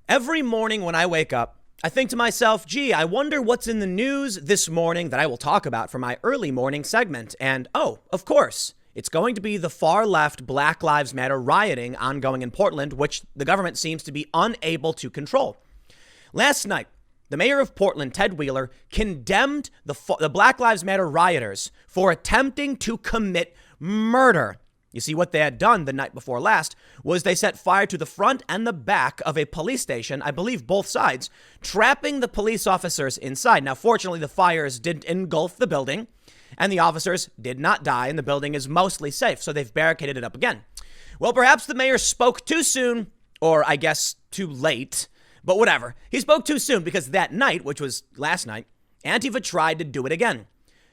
Every morning when I wake up, I think to myself, gee, I wonder what's in the news this morning that I will talk about for my early morning segment. And oh, of course, it's going to be the far left Black Lives Matter rioting ongoing in Portland, which the government seems to be unable to control. Last night, the mayor of Portland, Ted Wheeler, condemned the Black Lives Matter rioters for attempting to commit murder. You see, what they had done the night before last was they set fire to the front and the back of a police station, I believe both sides, trapping the police officers inside. Now, fortunately, the fires didn't engulf the building and the officers did not die and the building is mostly safe. So they've barricaded it up again. Well, perhaps the mayor spoke too soon, or I guess too late, but whatever. He spoke too soon because that night, which was last night, Antifa tried to do it again.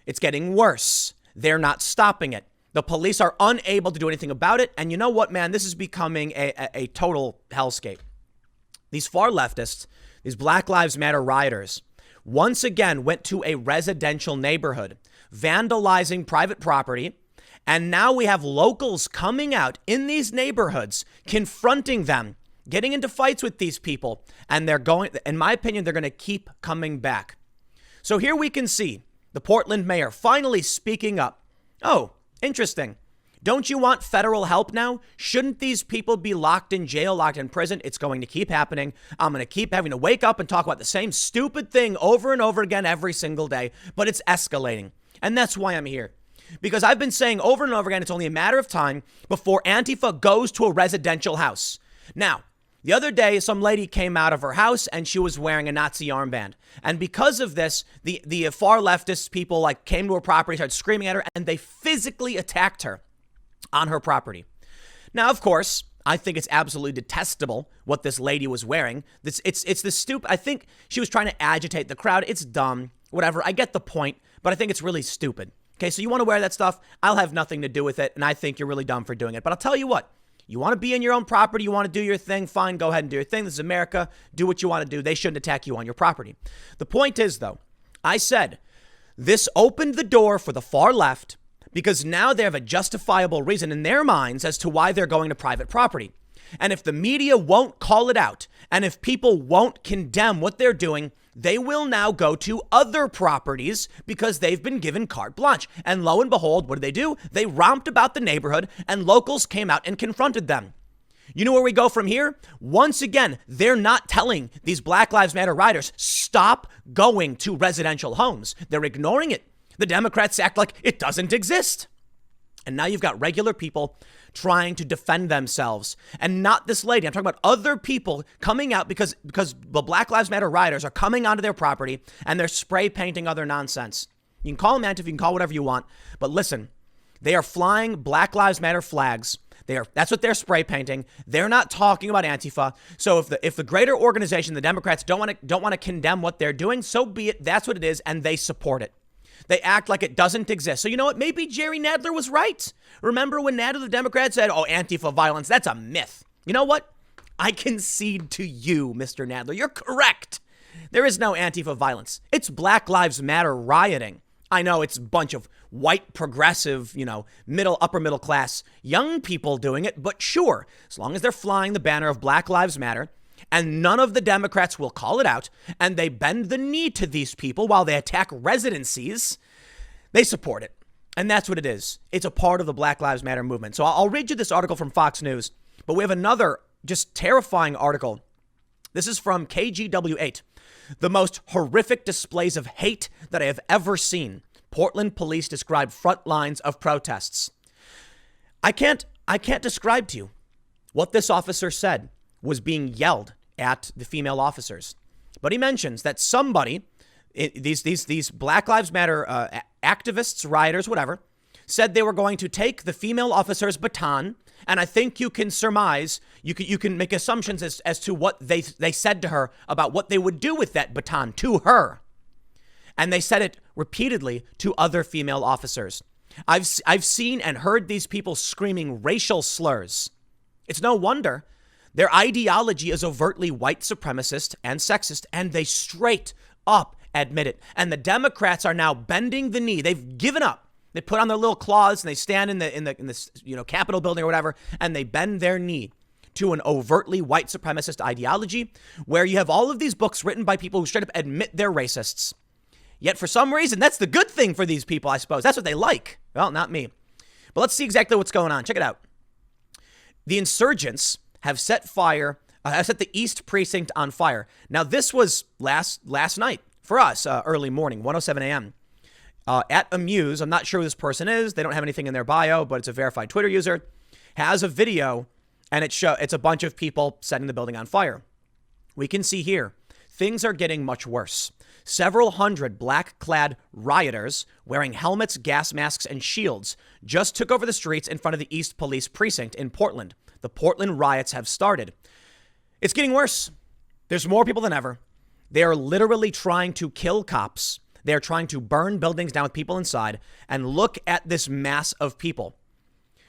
It's getting worse. They're not stopping it. The police are unable to do anything about it. And you know what, man? This is becoming a total hellscape. These far leftists, these Black Lives Matter rioters, once again went to a residential neighborhood, vandalizing private property. And now we have locals coming out in these neighborhoods, confronting them, getting into fights with these people. And they're going, in my opinion, they're going to keep coming back. So here we can see the Portland mayor finally speaking up. Oh, interesting. Don't you want federal help now? Shouldn't these people be locked in jail, locked in prison? It's going to keep happening. I'm going to keep having to wake up and talk about the same stupid thing over and over again every single day, but it's escalating. And that's why I'm here. Because I've been saying over and over again, it's only a matter of time before Antifa goes to a residential house. Now, the other day, some lady came out of her house and she was wearing a Nazi armband. And because of this, the far leftist people came to her property, started screaming at her, and they physically attacked her on her property. Now, of course, I think it's absolutely detestable what this lady was wearing. It's this stupid. I think she was trying to agitate the crowd. It's dumb, whatever. I get the point, but I think it's really stupid. Okay, so you want to wear that stuff? I'll have nothing to do with it, and I think you're really dumb for doing it. But I'll tell you what. You want to be in your own property, you want to do your thing, fine, go ahead and do your thing. This is America. Do what you want to do. They shouldn't attack you on your property. The point is, though, I said this opened the door for the far left because now they have a justifiable reason in their minds as to why they're going to private property. And if the media won't call it out, and if people won't condemn what they're doing, they will now go to other properties because they've been given carte blanche. And lo and behold, what did? They romped about the neighborhood and locals came out and confronted them. You know where we go from here? Once again, they're not telling these Black Lives Matter rioters, stop going to residential homes. They're ignoring it. The Democrats act like it doesn't exist. And now you've got regular people trying to defend themselves, and not this lady. I'm talking about other people coming out because the Black Lives Matter rioters are coming onto their property and they're spray painting other nonsense. You can call them Antifa, you can call whatever you want, but listen, they are flying Black Lives Matter flags. That's what they're spray painting. They're not talking about Antifa. So if the greater organization, the Democrats, don't want to condemn what they're doing, so be it. That's what it is, and they support it. They act like it doesn't exist. So you know what? Maybe Jerry Nadler was right. Remember when Nadler, the Democrat, said, oh, Antifa violence, that's a myth. You know what? I concede to you, Mr. Nadler. You're correct. There is no Antifa violence. It's Black Lives Matter rioting. I know it's a bunch of white, progressive, upper middle class young people doing it. But sure, as long as they're flying the banner of Black Lives Matter, and none of the Democrats will call it out, and they bend the knee to these people while they attack residencies, they support it. And that's what it is. It's a part of the Black Lives Matter movement. So I'll read you this article from Fox News, but we have another just terrifying article. This is from KGW8. The most horrific displays of hate that I have ever seen. Portland police describe front lines of protests. I can't describe to you what this officer said was being yelled at the female officers. But he mentions that somebody, these Black Lives Matter activists, rioters, whatever, said they were going to take the female officer's baton. And I think you can surmise, you can make assumptions as to what they said to her about what they would do with that baton to her. And they said it repeatedly to other female officers. I've seen and heard these people screaming racial slurs. It's no wonder. Their ideology is overtly white supremacist and sexist, and they straight up admit it. And the Democrats are now bending the knee. They've given up. They put on their little claws and they stand in the Capitol building or whatever, and they bend their knee to an overtly white supremacist ideology where you have all of these books written by people who straight up admit they're racists. Yet for some reason, that's the good thing for these people, I suppose. That's what they like. Well, not me. But let's see exactly what's going on. Check it out. The insurgents have set the East Precinct on fire. Now, this was last night for us, early morning, 1:07 a.m. At Amuse, I'm not sure who this person is. They don't have anything in their bio, but it's a verified Twitter user, has a video, and it's a bunch of people setting the building on fire. We can see here, things are getting much worse. Several hundred black-clad rioters wearing helmets, gas masks, and shields just took over the streets in front of the East Police Precinct in Portland. The Portland riots have started. It's getting worse. There's more people than ever. They are literally trying to kill cops. They are trying to burn buildings down with people inside. And look at this mass of people.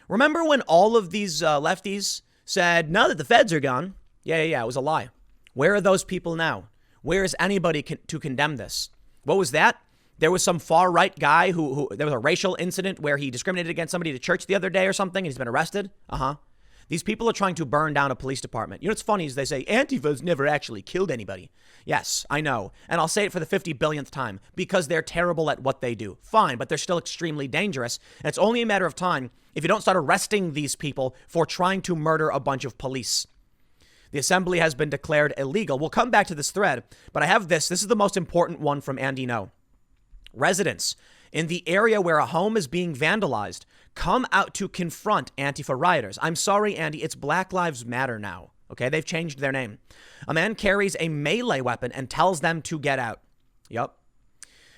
Remember when all of these lefties said, now that the feds are gone? Yeah, it was a lie. Where are those people now? Where is anybody to condemn this? What was that? There was some far right guy who there was a racial incident where he discriminated against somebody at church the other day or something, and he's been arrested. These people are trying to burn down a police department. You know what's funny is they say Antifa's never actually killed anybody. Yes, I know. And I'll say it for the 50 billionth time because they're terrible at what they do. Fine, but they're still extremely dangerous. And it's only a matter of time if you don't start arresting these people for trying to murder a bunch of police. The assembly has been declared illegal. We'll come back to this thread, but I have this. This is the most important one from Andy No. Residents in the area where a home is being vandalized come out to confront Antifa rioters. I'm sorry, Andy, it's Black Lives Matter now. Okay, they've changed their name. A man carries a melee weapon and tells them to get out. Yep.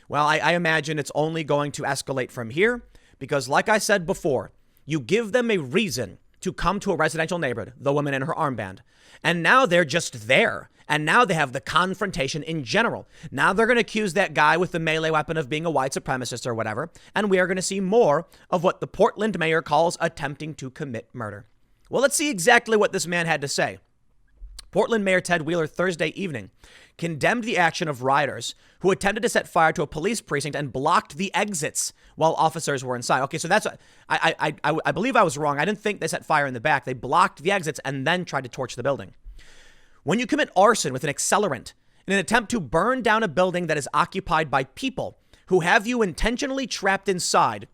Well, I imagine it's only going to escalate from here because, like I said before, you give them a reason to come to a residential neighborhood, the woman in her armband. And now they're just there. And now they have the confrontation in general. Now they're going to accuse that guy with the melee weapon of being a white supremacist or whatever. And we are going to see more of what the Portland mayor calls attempting to commit murder. Well, let's see exactly what this man had to say. Portland Mayor Ted Wheeler Thursday evening condemned the action of rioters who attempted to set fire to a police precinct and blocked the exits while officers were inside. Okay, so that's I believe I was wrong. I didn't think they set fire in the back. They blocked the exits and then tried to torch the building. When you commit arson with an accelerant in an attempt to burn down a building that is occupied by people who have you intentionally trapped inside,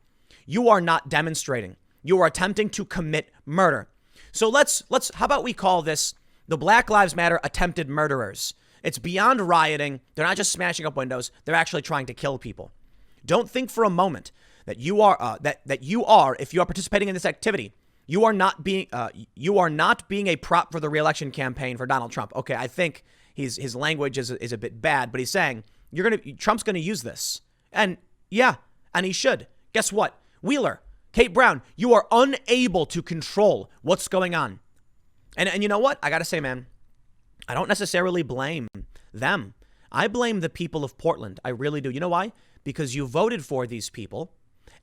you are not demonstrating. You are attempting to commit murder. So let's how about we call this the Black Lives Matter attempted murderers? It's beyond rioting. They're not just smashing up windows. They're actually trying to kill people. Don't think for a moment that you are if you are participating in this activity, you are not being a prop for the re-election campaign for Donald Trump. Okay, I think his language is a bit bad, but he's saying Trump's going to use this. And yeah, and he should. Guess what? Wheeler, Kate Brown, you are unable to control what's going on. And you know what? I got to say, man, I don't necessarily blame them. I blame the people of Portland. I really do. You know why? Because you voted for these people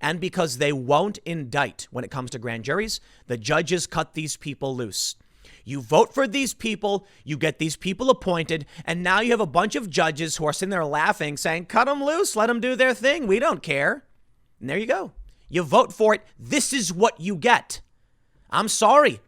and because they won't indict when it comes to grand juries. The judges cut these people loose. You vote for these people, you get these people appointed, and now you have a bunch of judges who are sitting there laughing, saying, cut them loose, let them do their thing. We don't care. And there you go. You vote for it. This is what you get. I'm sorry.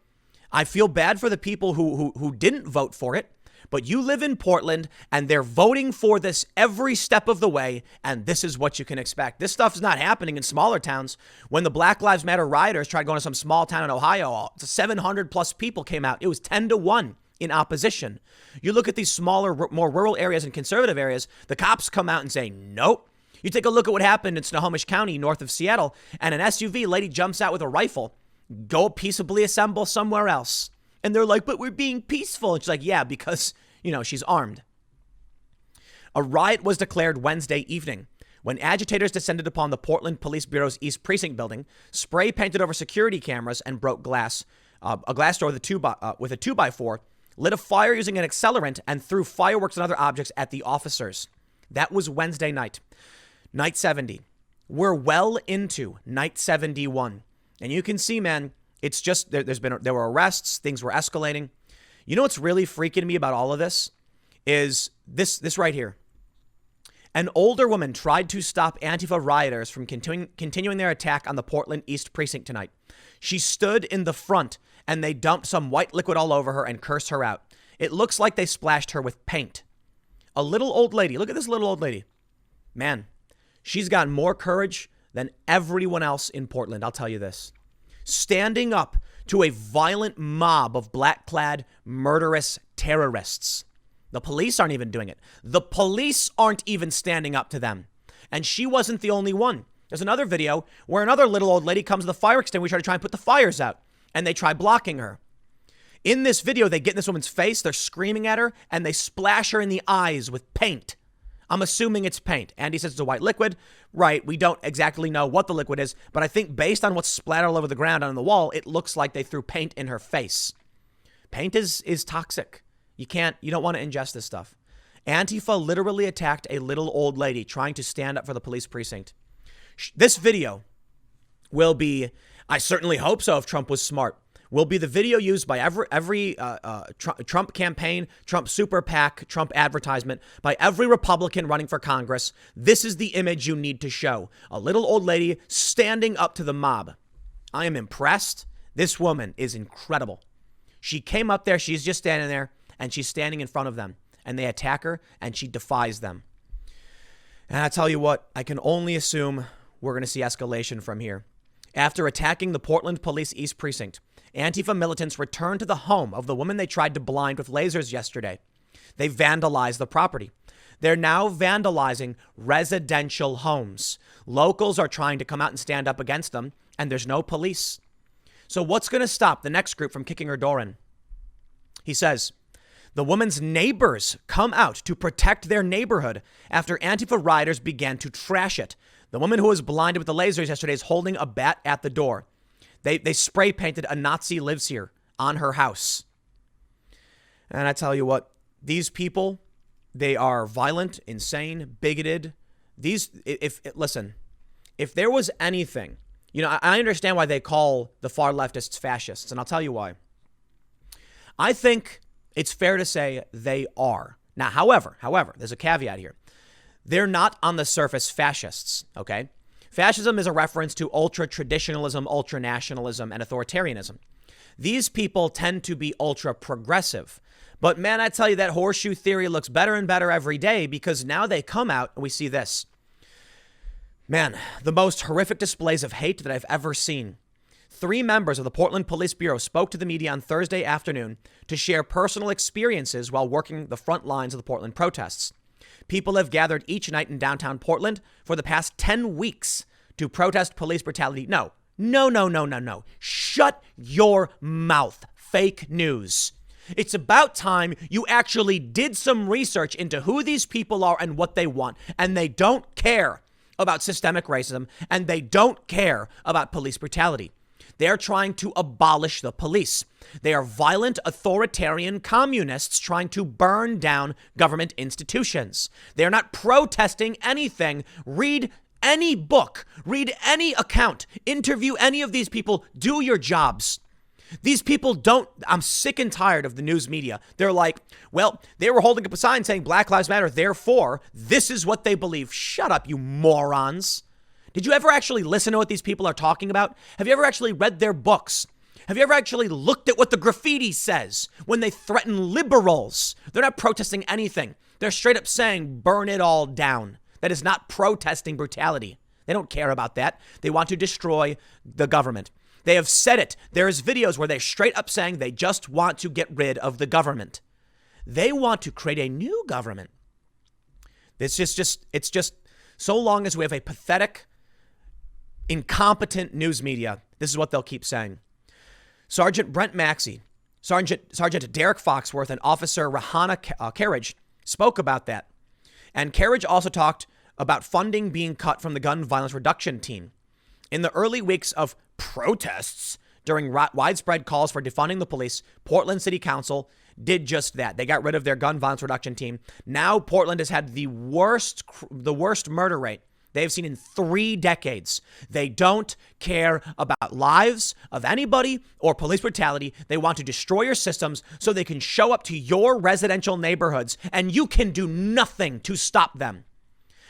I feel bad for the people who didn't vote for it, but you live in Portland and they're voting for this every step of the way. And this is what you can expect. This stuff is not happening in smaller towns. When the Black Lives Matter rioters tried going to some small town in Ohio, 700 plus people came out. It was 10-1 in opposition. You look at these smaller, more rural areas and conservative areas, the cops come out and say, nope. You take a look at what happened in Snohomish County, north of Seattle, and an SUV lady jumps out with a rifle. Go peaceably assemble somewhere else. And they're like, but we're being peaceful. And she's like, yeah, because, she's armed. A riot was declared Wednesday evening when agitators descended upon the Portland Police Bureau's East Precinct building, spray painted over security cameras and broke glass. A glass door with a 2x4, lit a fire using an accelerant and threw fireworks and other objects at the officers. That was Wednesday night. Night 70. We're well into night 71. And you can see, man, it's just there were arrests. Things were escalating. You know what's really freaking me about all of this is this right here. An older woman tried to stop Antifa rioters from continuing their attack on the Portland East Precinct tonight. She stood in the front and they dumped some white liquid all over her and cursed her out. It looks like they splashed her with paint. A little old lady. Look at this little old lady. Man, she's got more courage than everyone else in Portland. I'll tell you this. Standing up to a violent mob of black-clad murderous terrorists. The police aren't even doing it. The police aren't even standing up to them. And she wasn't the only one. There's another video where another little old lady comes to the fire extinguisher to try and put the fires out. And they try blocking her. In this video, they get in this woman's face. They're screaming at her. And they splash her in the eyes with paint. I'm assuming it's paint. Andy says it's a white liquid. Right. We don't exactly know what the liquid is. But I think based on what's splattered all over the ground on the wall, it looks like they threw paint in her face. Paint is toxic. You don't want to ingest this stuff. Antifa literally attacked a little old lady trying to stand up for the police precinct. This video will be, I certainly hope so if Trump was smart, will be the video used by every Trump campaign, Trump super PAC, Trump advertisement, by every Republican running for Congress. This is the image you need to show. A little old lady standing up to the mob. I am impressed. This woman is incredible. She came up there. She's just standing there. And she's standing in front of them, and they attack her, and she defies them. And I tell you what, I can only assume we're going to see escalation from here. After attacking the Portland Police East Precinct, Antifa militants returned to the home of the woman they tried to blind with lasers yesterday. They vandalized the property. They're now vandalizing residential homes. Locals are trying to come out and stand up against them, and there's no police. So what's going to stop the next group from kicking her door in? He says, the woman's neighbors come out to protect their neighborhood after Antifa rioters began to trash it. The woman who was blinded with the lasers yesterday is holding a bat at the door. They spray painted "A Nazi lives here" on her house. And I tell you what, these people, they are violent, insane, bigoted. Listen, if there was anything, I understand why they call the far leftists fascists, and I'll tell you why. I think it's fair to say they are. Now, however, there's a caveat here. They're not on the surface fascists, okay? Fascism is a reference to ultra-traditionalism, ultra-nationalism, and authoritarianism. These people tend to be ultra-progressive. But man, I tell you, that horseshoe theory looks better and better every day because now they come out and we see this. Man, the most horrific displays of hate that I've ever seen. 3 members of the Portland Police Bureau spoke to the media on Thursday afternoon to share personal experiences while working the front lines of the Portland protests. People have gathered each night in downtown Portland for the past 10 weeks to protest police brutality. No. Shut your mouth. Fake news. It's about time you actually did some research into who these people are and what they want. And they don't care about systemic racism, and they don't care about police brutality. They're trying to abolish the police. They are violent, authoritarian communists trying to burn down government institutions. They're not protesting anything. Read any book, read any account, interview any of these people, do your jobs. These people don't, I'm sick and tired of the news media. They're like, well, they were holding up a sign saying Black Lives Matter, therefore, this is what they believe. Shut up, you morons. Did you ever actually listen to what these people are talking about? Have you ever actually read their books? Have you ever actually looked at what the graffiti says when they threaten liberals? They're not protesting anything. They're straight up saying, burn it all down. That is not protesting brutality. They don't care about that. They want to destroy the government. They have said it. There's videos where they're straight up saying they just want to get rid of the government. They want to create a new government. It's just so long as we have a pathetic, incompetent news media, this is what they'll keep saying. Sergeant Brent Maxey, Sergeant Derek Foxworth, and Officer Rahana Carriage spoke about that. And Carriage also talked about funding being cut from the gun violence reduction team. In the early weeks of protests during widespread calls for defunding the police, Portland City Council did just that. They got rid of their gun violence reduction team. Now Portland has had the worst murder rate they've seen in 3 decades. They don't care about lives of anybody or police brutality. They want to destroy your systems so they can show up to your residential neighborhoods and you can do nothing to stop them.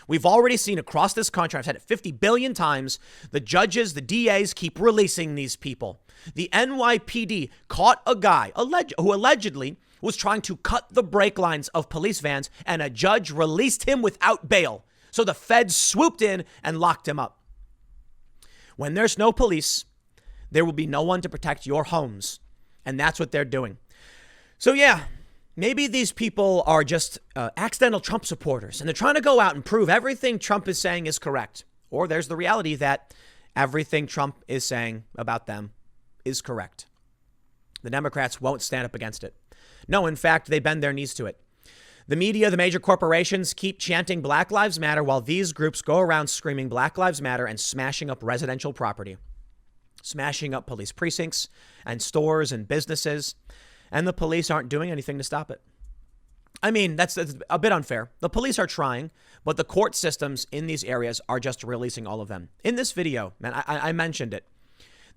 We've already seen across this country, I've said it 50 billion times, the judges, the DAs keep releasing these people. The NYPD caught a guy who allegedly was trying to cut the brake lines of police vans, and a judge released him without bail. So the feds swooped in and locked him up. When there's no police, there will be no one to protect your homes. And that's what they're doing. So yeah, maybe these people are just accidental Trump supporters, and they're trying to go out and prove everything Trump is saying is correct. Or there's the reality that everything Trump is saying about them is correct. The Democrats won't stand up against it. No, in fact, they bend their knees to it. The media, the major corporations keep chanting Black Lives Matter while these groups go around screaming Black Lives Matter and smashing up residential property, smashing up police precincts and stores and businesses, and the police aren't doing anything to stop it. I mean, that's a bit unfair. The police are trying, but the court systems in these areas are just releasing all of them. In this video, man, I mentioned it.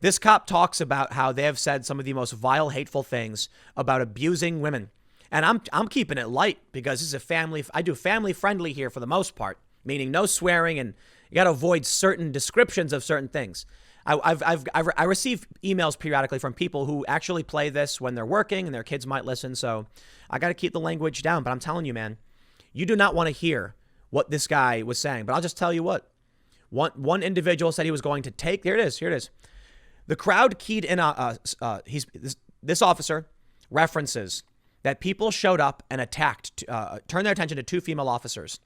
This cop talks about how they have said some of the most vile, hateful things about abusing women. And I'm keeping it light because this is a family. I do family friendly here for the most part, meaning no swearing, and you got to avoid certain descriptions of certain things. I receive emails periodically from people who actually play this when they're working and their kids might listen. So I got to keep the language down. But I'm telling you, man, you do not want to hear what this guy was saying. But I'll just tell you what. One individual said he was going to take. Here it is. The crowd keyed in. This officer references that people showed up and attacked, turned their attention to two female officers.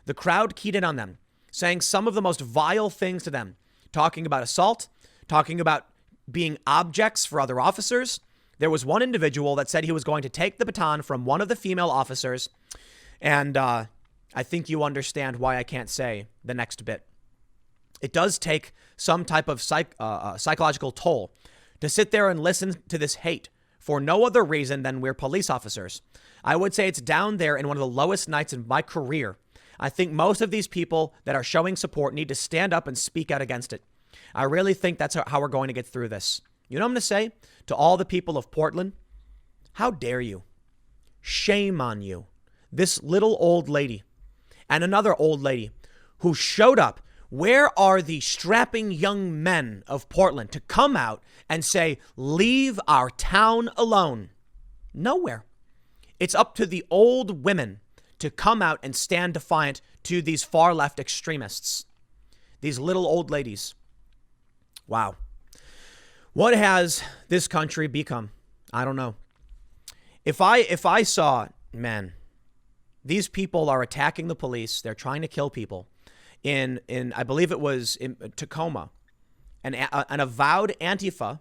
The crowd keyed in on them, saying some of the most vile things to them, talking about assault, talking about being objects for other officers. There was one individual that said he was going to take the baton from one of the female officers. And I think you understand why I can't say the next bit. It does take some type of psychological toll to sit there and listen to this hate for no other reason than we're police officers. I would say it's down there in one of the lowest nights in my career. I think most of these people that are showing support need to stand up and speak out against it. I really think that's how we're going to get through this. You know what I'm going to say to all the people of Portland? How dare you? Shame on you. This little old lady and another old lady who showed up. Where are the strapping young men of Portland to come out and say, leave our town alone? Nowhere. It's up to the old women to come out and stand defiant to these far left extremists. These little old ladies. Wow. What has this country become? I don't know. If I saw, man, these people are attacking the police. They're trying to kill people. In I believe it was in Tacoma, an avowed Antifa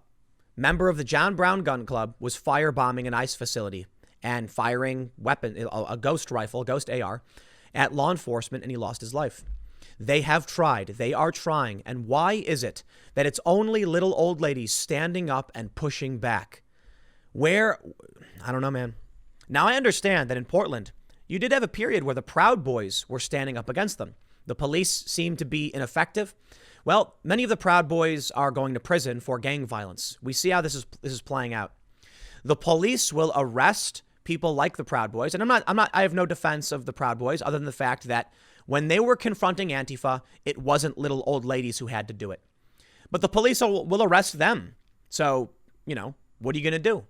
member of the John Brown Gun Club was firebombing an ICE facility and firing a ghost rifle, ghost AR, at law enforcement, and he lost his life. They have tried. They are trying. And why is it that it's only little old ladies standing up and pushing back? Where? I don't know, man. Now, I understand that in Portland, you did have a period where the Proud Boys were standing up against them. The police seem to be ineffective. Well, many of the Proud Boys are going to prison for gang violence. We see how this is playing out. The police will arrest people like the Proud Boys, and I have no defense of the Proud Boys other than the fact that when they were confronting Antifa, it wasn't little old ladies who had to do it. But the police will arrest them. So, what are you going to do?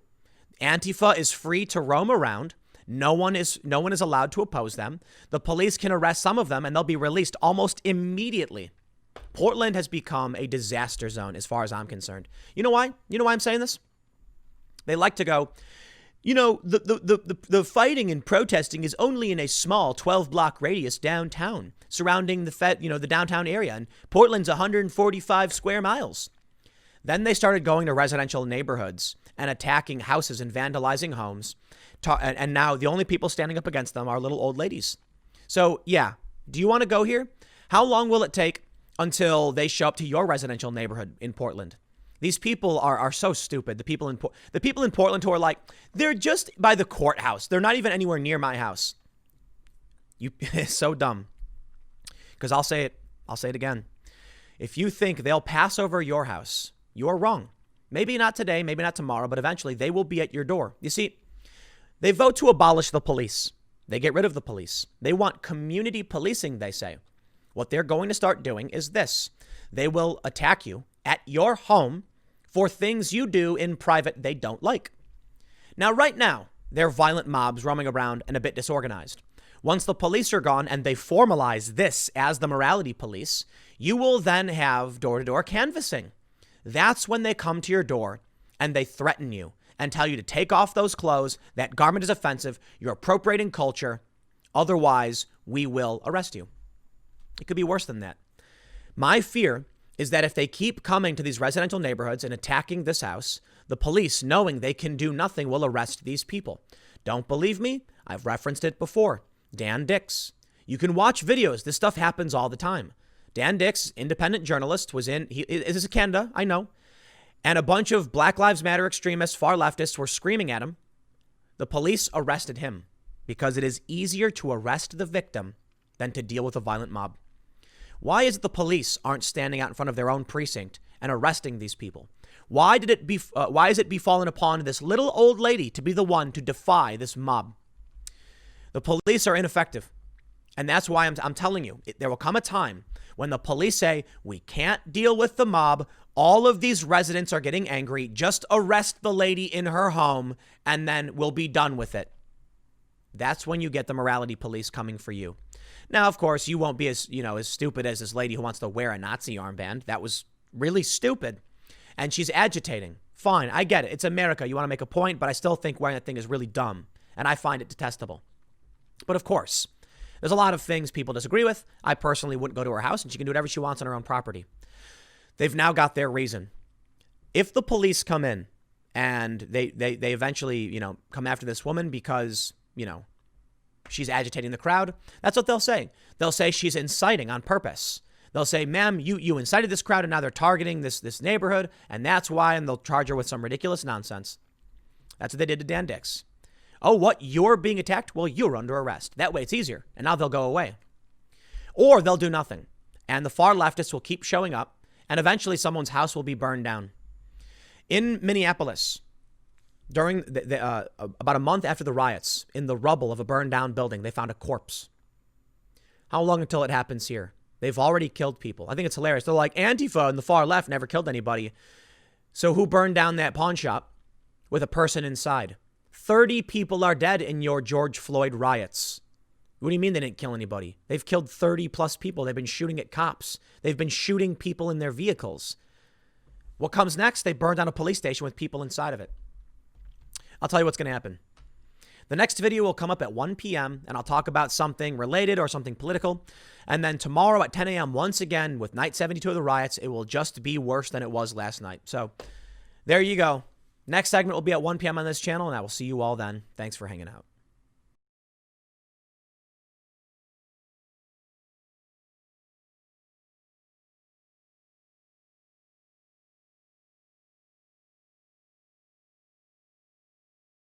Antifa is free to roam around. No one is allowed to oppose them. The police can arrest some of them and they'll be released almost immediately. Portland has become a disaster zone as far as I'm concerned. You know why? You know why I'm saying this? They like to go, the fighting and protesting is only in a small 12-block radius downtown surrounding the downtown area. And Portland's 145 square miles. Then they started going to residential neighborhoods and attacking houses and vandalizing homes. And now the only people standing up against them are little old ladies. So, yeah, do you want to go here? How long will it take until they show up to your residential neighborhood in Portland? These people are so stupid. The people in Portland who are like, they're just by the courthouse. They're not even anywhere near my house. It's so dumb. Because I'll say it again. If you think they'll pass over your house, you're wrong. Maybe not today, maybe not tomorrow, but eventually they will be at your door. You see, they vote to abolish the police. They get rid of the police. They want community policing, they say. what they're going to start doing is this. They will attack you at your home for things you do in private they don't like. Now, right now, they're violent mobs roaming around and a bit disorganized. Once the police are gone and they formalize this as the morality police, you will then have door-to-door canvassing. That's when they come to your door and they threaten you and tell you to take off those clothes. That garment is offensive. You're appropriating culture. Otherwise, we will arrest you. It could be worse than that. My fear is that if they keep coming to these residential neighborhoods and attacking this house, the police, knowing they can do nothing, will arrest these people. Don't believe me? I've referenced it before. Dan Dix. You can watch videos. This stuff happens all the time. Dan Dix, independent journalist, he is in Canada, I know. And a bunch of Black Lives Matter extremists, far leftists, were screaming at him. The police arrested him because it is easier to arrest the victim than to deal with a violent mob. Why is it the police aren't standing out in front of their own precinct and arresting these people? Why is it befallen upon this little old lady to be the one to defy this mob? The police are ineffective. And that's why I'm telling you, there will come a time when the police say, we can't deal with the mob. All of these residents are getting angry. Just arrest the lady in her home and then we'll be done with it. That's when you get the morality police coming for you. Now, of course, you won't be as stupid as this lady who wants to wear a Nazi armband. That was really stupid. And she's agitating. Fine, I get it. It's America. You want to make a point, but I still think wearing that thing is really dumb. And I find it detestable. But of course, there's a lot of things people disagree with. I personally wouldn't go to her house, and she can do whatever she wants on her own property. They've now got their reason. If the police come in and they eventually, come after this woman because, she's agitating the crowd, that's what they'll say. They'll say she's inciting on purpose. They'll say, ma'am, you incited this crowd and now they're targeting this neighborhood, and that's why, and they'll charge her with some ridiculous nonsense. That's what they did to Dan Dix. Oh, what? You're being attacked? Well, you're under arrest. That way it's easier, and now they'll go away. Or they'll do nothing, and the far leftists will keep showing up, and eventually someone's house will be burned down. In Minneapolis, during about a month after the riots, in the rubble of a burned down building, they found a corpse. How long until it happens here? They've already killed people. I think it's hilarious. They're like, Antifa and the far left never killed anybody. So who burned down that pawn shop with a person inside? 30 people are dead in your George Floyd riots. What do you mean they didn't kill anybody? They've killed 30 plus people. They've been shooting at cops. They've been shooting people in their vehicles. What comes next? They burned down a police station with people inside of it. I'll tell you what's going to happen. The next video will come up at 1 p.m. and I'll talk about something related or something political. And then tomorrow at 10 a.m., once again, with night 72 of the riots, it will just be worse than it was last night. So there you go. Next segment will be at 1 p.m. on this channel, and I will see you all then. Thanks for hanging out.